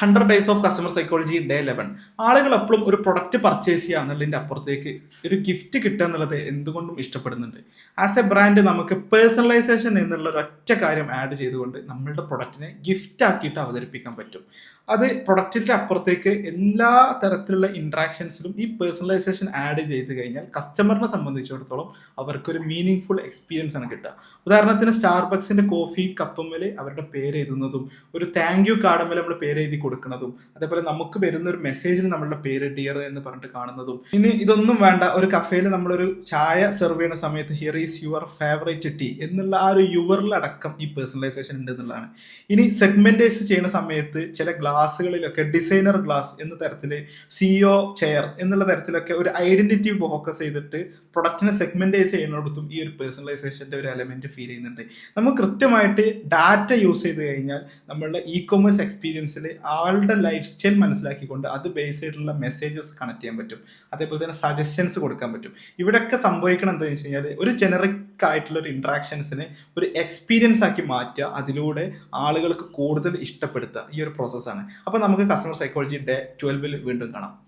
100 Days of Customer Psychology Day 11. ആളുകൾ എപ്പോഴും ഒരു പ്രൊഡക്റ്റ് പർച്ചേസ് ചെയ്യുക എന്നുള്ളതിന്റെ അപ്പുറത്തേക്ക് ഒരു ഗിഫ്റ്റ് കിട്ടുക എന്നുള്ളത് എന്തുകൊണ്ടും ഇഷ്ടപ്പെടുന്നുണ്ട്. ആസ് എ ബ്രാൻഡ് നമുക്ക് പേഴ്സണലൈസേഷൻ എന്നുള്ള ഒരു ഒറ്റ കാര്യം ആഡ് ചെയ്തുകൊണ്ട് നമ്മളുടെ പ്രൊഡക്റ്റിനെ ഗിഫ്റ്റ് ആക്കിയിട്ട് അവതരിപ്പിക്കാൻ പറ്റും. അത് പ്രൊഡക്റ്റിന്റെ അപ്പുറത്തേക്ക് എല്ലാ തരത്തിലുള്ള ഇന്ററാക്ഷൻസിലും ഈ പേഴ്സണലൈസേഷൻ ആഡ് ചെയ്ത് കഴിഞ്ഞാൽ കസ്റ്റമറിനെ സംബന്ധിച്ചിടത്തോളം അവർക്കൊരു മീനിങ് ഫുൾ എക്സ്പീരിയൻസ് ആണ് കിട്ടുക. ഉദാഹരണത്തിന് സ്റ്റാർബക്സിന്റെ കോഫി കപ്പുമ്മൽ അവരുടെ പേര് എഴുതുന്നതും ഒരു താങ്ക് യു കാർഡുമ്മൽ നമ്മൾ പേര് എഴുതി കൊടുക്കുന്നതും അതേപോലെ നമുക്ക് വരുന്ന ഒരു മെസ്സേജിൽ നമ്മളുടെ പേര് ഡിയർ എന്ന് പറഞ്ഞിട്ട് കാണുന്നതും. ഇനി ഇതൊന്നും വേണ്ട, ഒരു കഫേയിൽ നമ്മളൊരു ചായ സെർവ് ചെയ്യുന്ന സമയത്ത് here is your favourite tea എന്നുള്ള ആ ഒരു യുവറിലടക്കം ഈ പേഴ്സണലൈസേഷൻ ഉണ്ട് എന്നുള്ളതാണ്. ഇനി സെഗ്മെന്റൈസ് ചെയ്യുന്ന സമയത്ത് ചില ഗ്ലാസ്സുകളിലൊക്കെ ഡിസൈനർ ഗ്ലാസ് എന്ന തരത്തില് സിഇഒ ചെയർ എന്നുള്ള തരത്തിലൊക്കെ ഒരു ഐഡന്റിറ്റി ഫോക്കസ് ചെയ്തിട്ട് പ്രൊഡക്റ്റിനെ സെഗ്മെന്റൈസ് ചെയ്യുന്നിടത്തും ഈ ഒരു പേഴ്സണലൈസേഷന്റെ ഒരു എലമെന്റ് ഫീൽ ചെയ്യുന്നുണ്ട്. നമുക്ക് കൃത്യമായിട്ട് ഡാറ്റ യൂസ് ചെയ്ത് കഴിഞ്ഞാൽ നമ്മളുടെ ഇ കൊമേഴ്സ് എക്സ്പീരിയൻസിൽ ആളുടെ ലൈഫ് സ്റ്റൈൽ മനസ്സിലാക്കിക്കൊണ്ട് അത് ബേസ് ചെയ്തിട്ടുള്ള മെസ്സേജസ് കണക്ട് ചെയ്യാൻ പറ്റും. അതേപോലെ തന്നെ സജഷൻസ് കൊടുക്കാൻ പറ്റും. ഇവിടെയൊക്കെ സംഭവിക്കണം എന്താണെന്ന് വെച്ച് കഴിഞ്ഞാൽ ഒരു ജനറിക് ആയിട്ടുള്ള ഒരു ഇന്ററാക്ഷൻസിനെ ഒരു എക്സ്പീരിയൻസ് ആക്കി മാറ്റുക, അതിലൂടെ ആളുകൾക്ക് കൂടുതൽ ഇഷ്ടപ്പെടുത്തുക ഈ ഒരു പ്രോസസ്സാണ്. അപ്പോൾ നമുക്ക് കസ്റ്റമർ സൈക്കോളജി ഡേ 12 വീണ്ടും കാണാം.